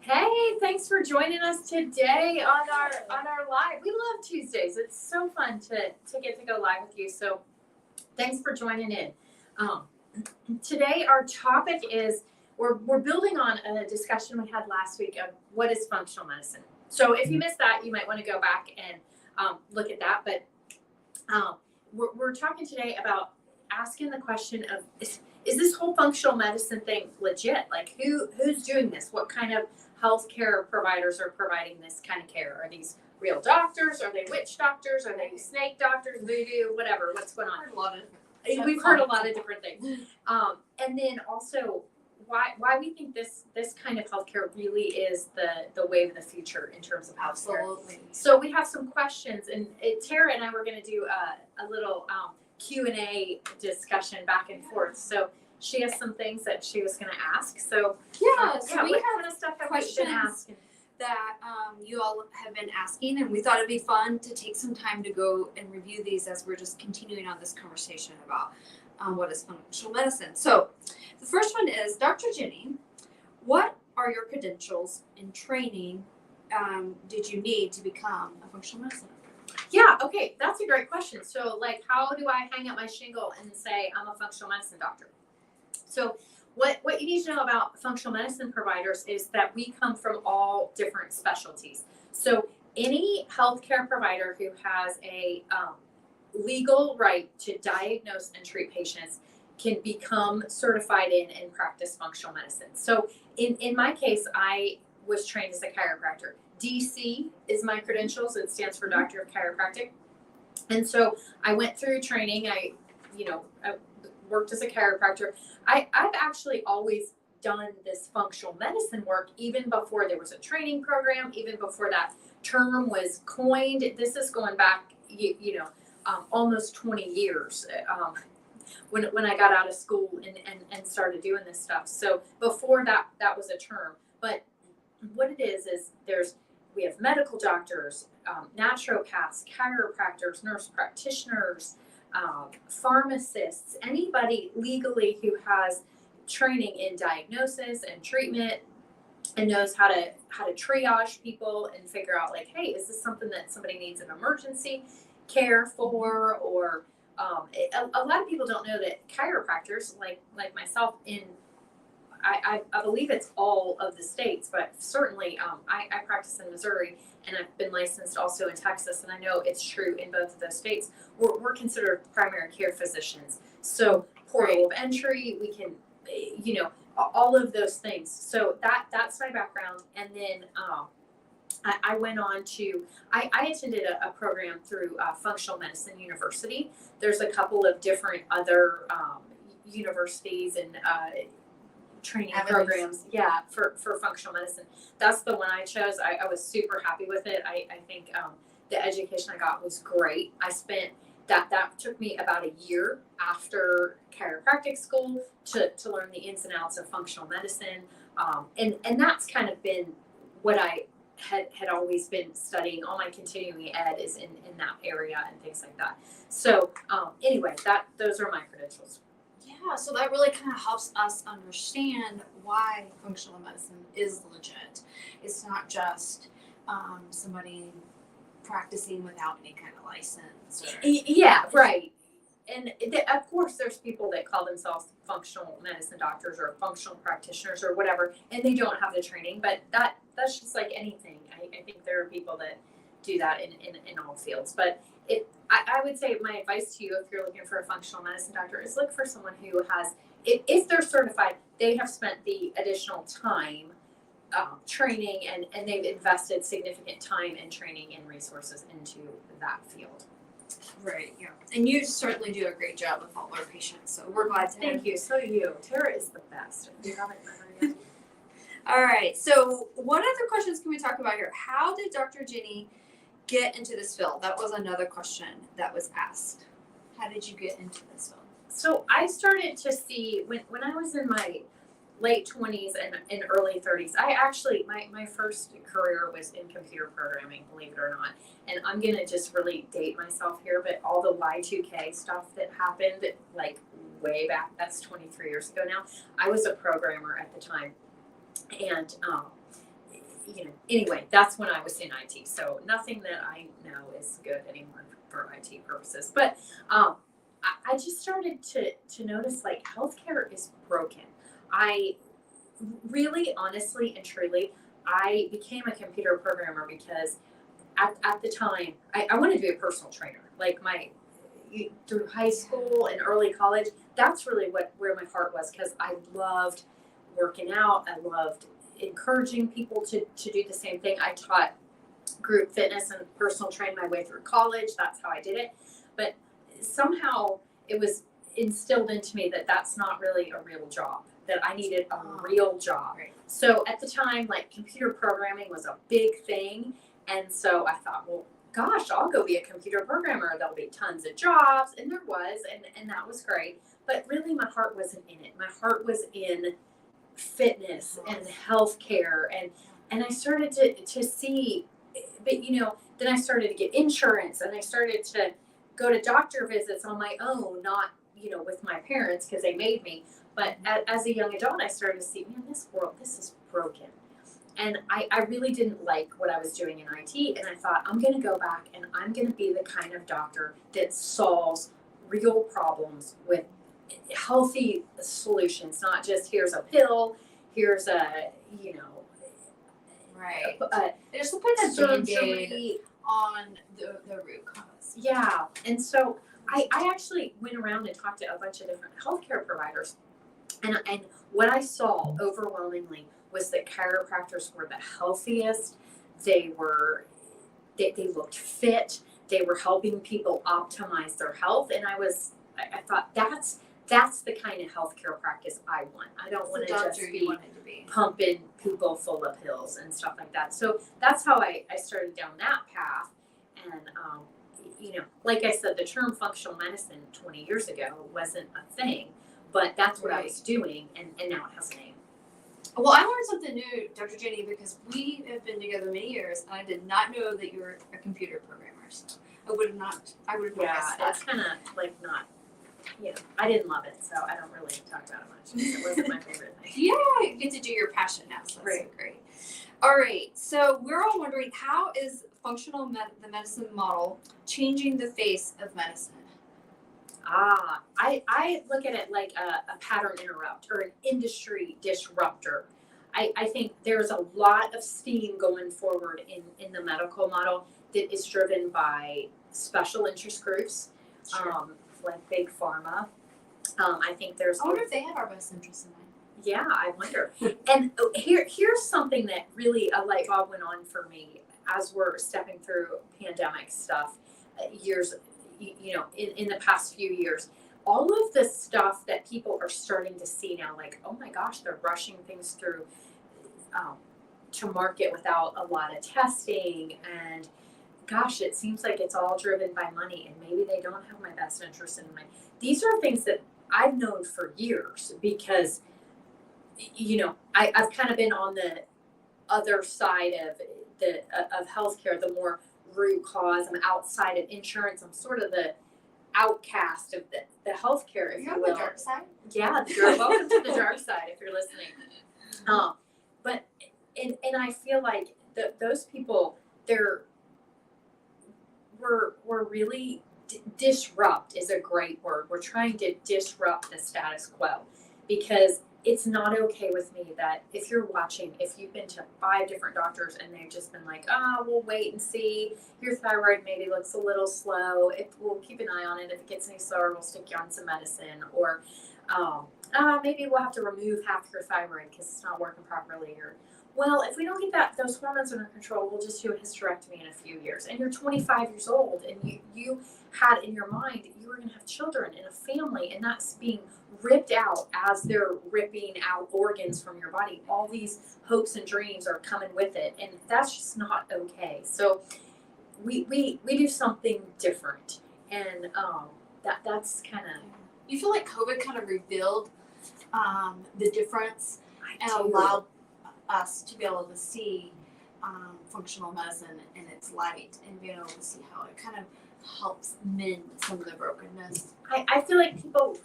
Hey, thanks for joining us today on our live. We love Tuesdays. It's so fun to get to go live with you. So thanks for joining in. Um, Today our topic is we're building on a discussion we had last week of what is functional medicine. So if you missed that, you might want to go back and look at that. But we're talking today about asking the question of is this whole functional medicine thing legit? Like who's doing this? What kind of healthcare providers are providing this kind of care? Are these real doctors? Are they witch doctors? Are they snake doctors? Voodoo? Whatever. What's going on? We've heard a lot of different things. And then also why we think this kind of healthcare really is the wave of the future in terms of healthcare. Absolutely. So we have some questions, and Tara and I were going to do a little Q&A discussion back and forth. So she has some things that she was going to ask. So So we what have kind of stuff have questions we been asking? that you all have been asking, and we thought it'd be fun to take some time to go and review these as we're just continuing on this conversation about what is functional medicine. So the first one is, Dr. Jenny, what are your credentials and training did you need to become a functional medicine doctor? Yeah, okay, that's a great question. So, like, how do I hang up my shingle and say I'm a functional medicine doctor? So, what you need to know about functional medicine providers is that we come from all different specialties. So, any healthcare provider who has a legal right to diagnose and treat patients can become certified in and practice functional medicine. So, in my case, I was trained as a chiropractor. DC is my credentials. It stands for Doctor of Chiropractic. And so I went through training. I worked as a chiropractor. I've actually always done this functional medicine work even before there was a training program, even before that term was coined. This is going back, almost 20 years when I got out of school and started doing this stuff. So before that was a term. But what it is we have medical doctors, naturopaths, chiropractors, nurse practitioners, pharmacists, anybody legally who has training in diagnosis and treatment and knows how to triage people and figure out, like, hey, is this something that somebody needs an emergency care for? Or a lot of people don't know that chiropractors like myself I believe it's all of the states, but certainly I practice in Missouri, and I've been licensed also in Texas, and I know it's true in both of those states. We're considered primary care physicians. So portal of entry, we can, all of those things. So that's my background. And then I went on to, I attended a program through Functional Medicine University. There's a couple of different other universities and training programs for functional medicine. That's the one I chose. I was super happy with it. I think the education I got was great. I spent that took me about a year after chiropractic school to learn the ins and outs of functional medicine, and that's kind of been what I had always been studying. All my continuing ed is in that area and things like that. So anyway, those are my credentials. Yeah, so that really kind of helps us understand why functional medicine is legit. It's not just somebody practicing without any kind of license. Yeah, right. And of course, there's people that call themselves functional medicine doctors or functional practitioners or whatever, and they don't have the training. But that's just like anything. I think there are people that do that in all fields. But I would say my advice to you, if you're looking for a functional medicine doctor, is look for someone who has, if they're certified, they have spent the additional time training and they've invested significant time and training and resources into that field. Right, yeah. And you certainly do a great job with all our patients, so we're glad to have you. Thank you. So do you. Tara is the best. You haven't met her yet. All right, so what other questions can we talk about here? How did Dr. Jenny get into this field? That was another question that was asked. How did you get into this field? So I started to see when I was in my late 20s and early 30s. I actually, my first career was in computer programming, believe it or not. And I'm going to just really date myself here, but all the Y2K stuff that happened, like way back, that's 23 years ago now, I was a programmer at the time. And anyway, that's when I was in IT. So nothing that I know is good anymore for IT purposes. But I just started to notice like healthcare is broken. I really, honestly, and truly, I became a computer programmer because at the time I wanted to be a personal trainer. Like through high school and early college, that's really where my heart was, because I loved working out. I loved encouraging people to do the same thing. I taught group fitness and personal trained my way through college. That's how I did it. But somehow it was instilled into me that that's not really a real job, that I needed a real job. Right. So at the time, like, computer programming was a big thing. And so I thought, well, gosh, I'll go be a computer programmer. There'll be tons of jobs. And there was, and that was great. But really my heart wasn't in it. My heart was in fitness and healthcare. And I started to see, but then I started to get insurance, and I started to go to doctor visits on my own, not, with my parents because they made me. But as a young adult, I started to see, man, this world, this is broken. And I really didn't like what I was doing in IT. And I thought, I'm going to go back and I'm going to be the kind of doctor that solves real problems with healthy solutions, not just here's a pill, here's a, Right. There's to put a surgery. Band-Aid on the root cause. Yeah. And so I actually went around and talked to a bunch of different healthcare providers. And what I saw overwhelmingly was that chiropractors were the healthiest. They looked fit. They were helping people optimize their health. And I thought that's the kind of healthcare practice I want. I don't want to just be pumping people full of pills and stuff like that. So that's how I started down that path. And, like I said, the term functional medicine 20 years ago wasn't a thing, but that's what I was doing. And now it has a name. Well, I learned something new, Dr. Jenny, because we have been together many years, and I did not know that you were a computer programmer. So I would have not guessed that. It's kind of like not, I didn't love it, so I don't really talk about it much. It wasn't my favorite thing. Yeah, you get to do your passion now, so that's so great. All right, so we're all wondering, how is functional the medicine model changing the face of medicine? I look at it like a pattern interrupt or an industry disruptor. I think there's a lot of steam going forward in the medical model that is driven by special interest groups, like Big Pharma. I think there's. I wonder if they have our best interests in mind. Yeah, I wonder. And here's something that really a light bulb went on for me as we're stepping through pandemic stuff, years. In the past few years, all of the stuff that people are starting to see now, like, oh my gosh, they're rushing things through to market without a lot of testing, and gosh, it seems like it's all driven by money, and maybe they don't have my best interest in mind. These are things that I've known for years because, I've kind of been on the other side of healthcare, the more root cause. I'm outside of insurance. I'm sort of the outcast of the healthcare, if you will. The dark side? Yeah, you're welcome to the dark side if you're listening. But I feel like those people, we're really disrupt is a great word. We're trying to disrupt the status quo, because it's not okay with me that if you've been to 5 different doctors and they've just been like, we'll wait and see, your thyroid maybe looks a little slow, we'll keep an eye on it, if it gets any slower, we'll stick you on some medicine, or maybe we'll have to remove half your thyroid because it's not working properly, or, well, if we don't get those hormones under control, we'll just do a hysterectomy in a few years. And you're 25 years old, and you had in your mind you were going to have children and a family, and that's being ripped out as they're ripping out organs from your body. All these hopes and dreams are coming with it, and that's just not okay. So we do something different, and that's kind of. You feel like COVID kind of revealed the difference and allowed us to be able to see functional medicine in its light and be able to see how it kind of helps mend some of the brokenness. I feel like people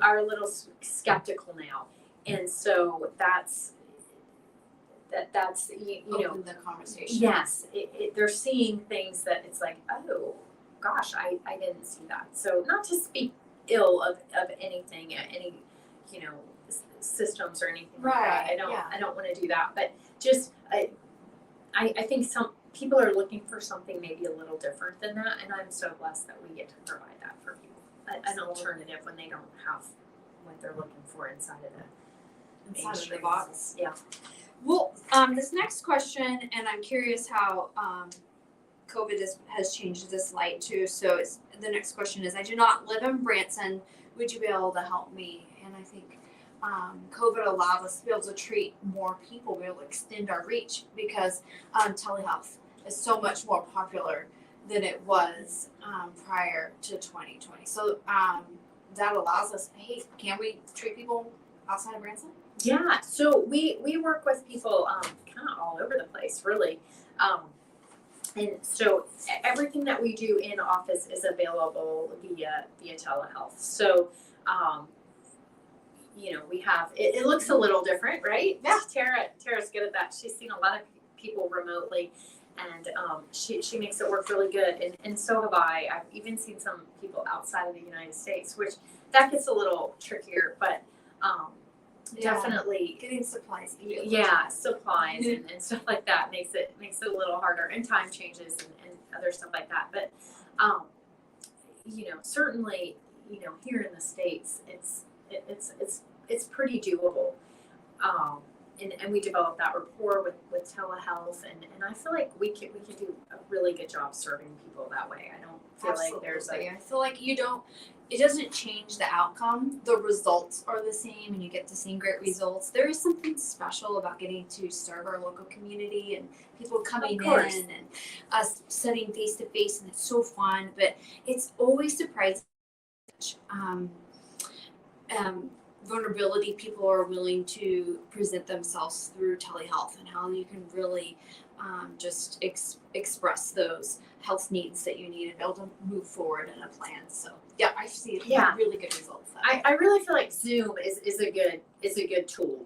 are a little skeptical now, and so that's that's, you know, Open the conversation. yes, they're seeing things that it's like, oh, gosh, I didn't see that. So not to speak ill of anything, any, you know, systems or anything like that. Right, yeah. I don't want to do that, but just, I think some people are looking for something maybe a little different than that, and I'm so blessed that we get to provide that for people. An Absolutely. alternative when they don't have what they're looking for inside of the Inside of the mainstream. box. Yeah. Well, this next question, and I'm curious how COVID has changed this light too. So the next question is, I do not live in Branson. Would you be able to help me? And I think COVID allowed us to be able to treat more people, be able to extend our reach because telehealth is so much more popular than it was prior to 2020. So that allows us, hey, can we treat people outside of Branson? Yeah, so we work with people kind of all over the place, really. And so everything that we do in office is available via telehealth. So, you know, we have it looks a little different, right? Yeah. Tara's good at that. She's seen a lot of people remotely, and she makes it work really good. And so have I. I've even seen some people outside of the United States, which that gets a little trickier, but Yeah. definitely. Getting supplies. can be a little Yeah, supplies and stuff like that makes it a little harder, and time changes and other stuff like that. But you know, certainly, you know, here in the States, it's pretty doable. And we develop that rapport with telehealth, and I feel like we can do a really good job serving people that way. I don't feel like there's Absolutely. I feel like it doesn't change the outcome. The results are the same and you get the same great results. There is something special about getting to serve our local community and people coming in and us sitting face to face, and it's so fun, but it's always surprising vulnerability people are willing to present themselves through telehealth, and how you can really just express those health needs that you need and be able to move forward in a plan. So yeah, I see really good results. I really feel like Zoom is a good tool.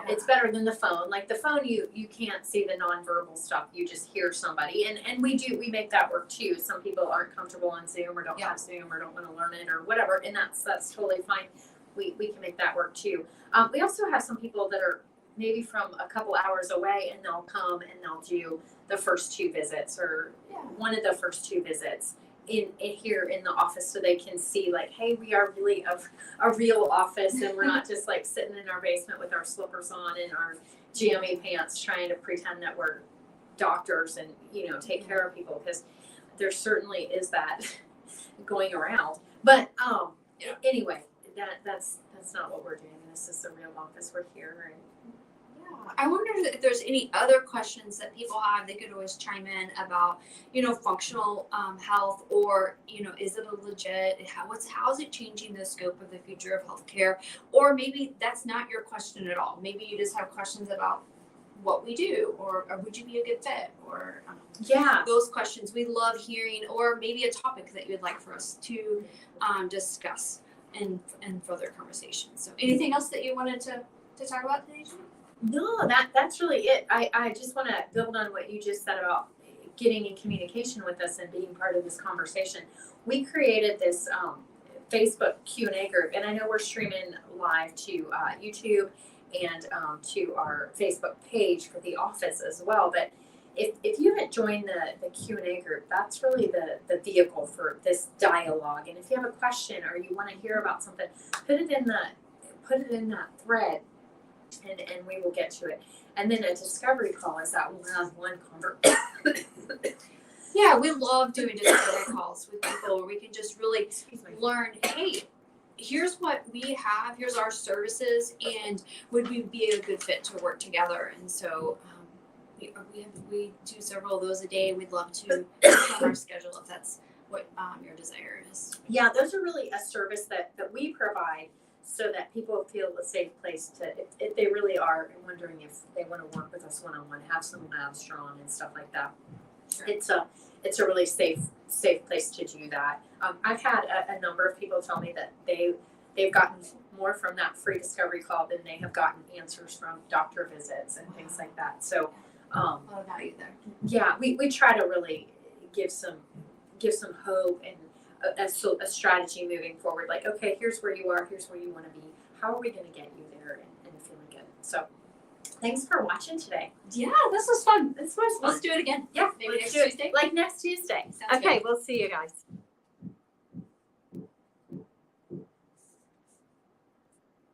It's better than the phone. Like the phone, you can't see the nonverbal stuff. You just hear somebody, and we make that work too. Some people aren't comfortable on Zoom or don't have Zoom or don't want to learn it or whatever, and that's totally fine. We can make that work too. We also have some people that are maybe from a couple hours away, and they'll come and they'll do the first 2 visits or one of the first 2 visits in here in the office, so they can see like, hey, we are really a real office, and we're not just like sitting in our basement with our slippers on and our jammy pants trying to pretend that we're doctors and, you know, take care of people, because there certainly is that going around. But anyway, that's not what we're doing. This is the real office. We're here. And I wonder if there's any other questions that people have. They could always chime in about, you know, functional health, or, you know, is it a legit, how is it changing the scope of the future of healthcare? Or maybe that's not your question at all. Maybe you just have questions about what we do, or would you be a good fit, or those questions we love hearing, or maybe a topic that you'd like for us to discuss in further conversation. So anything else that you wanted to talk about today, Jen? No, that's really it. I just want to build on what you just said about getting in communication with us and being part of this conversation. We created this Facebook Q&A group, and I know we're streaming live to YouTube and to our Facebook page for the office as well. But if you haven't joined the Q&A group, that's really the vehicle for this dialogue. And if you have a question or you want to hear about something, put it in that thread, and we will get to it. And then a discovery call is that we'll have one conversation. Yeah, we love doing discovery calls with people where we can just really learn, hey, here's what we have, here's our services, and would we be a good fit to work together? And so we do several of those a day. We'd love to on our schedule if that's what your desire is. Yeah, those are really a service that we provide, so that people feel a safe place to, if they really are wondering if they want to work with us one-on-one, have some labs drawn and stuff like that. Sure. It's a really safe place to do that. I've had a number of people tell me that they've gotten more from that free discovery call than they have gotten answers from doctor visits and things like that. So, A lot of value there. yeah, we try to really give some hope and a strategy moving forward. Like, okay, here's where you are, here's where you want to be. How are we going to get you there and feeling good? So, thanks for watching today. Yeah, this was fun. This was fun. Let's do it again. Yeah, Maybe let's next do it. Tuesday? Like next Tuesday. Sounds Okay, we'll see you guys.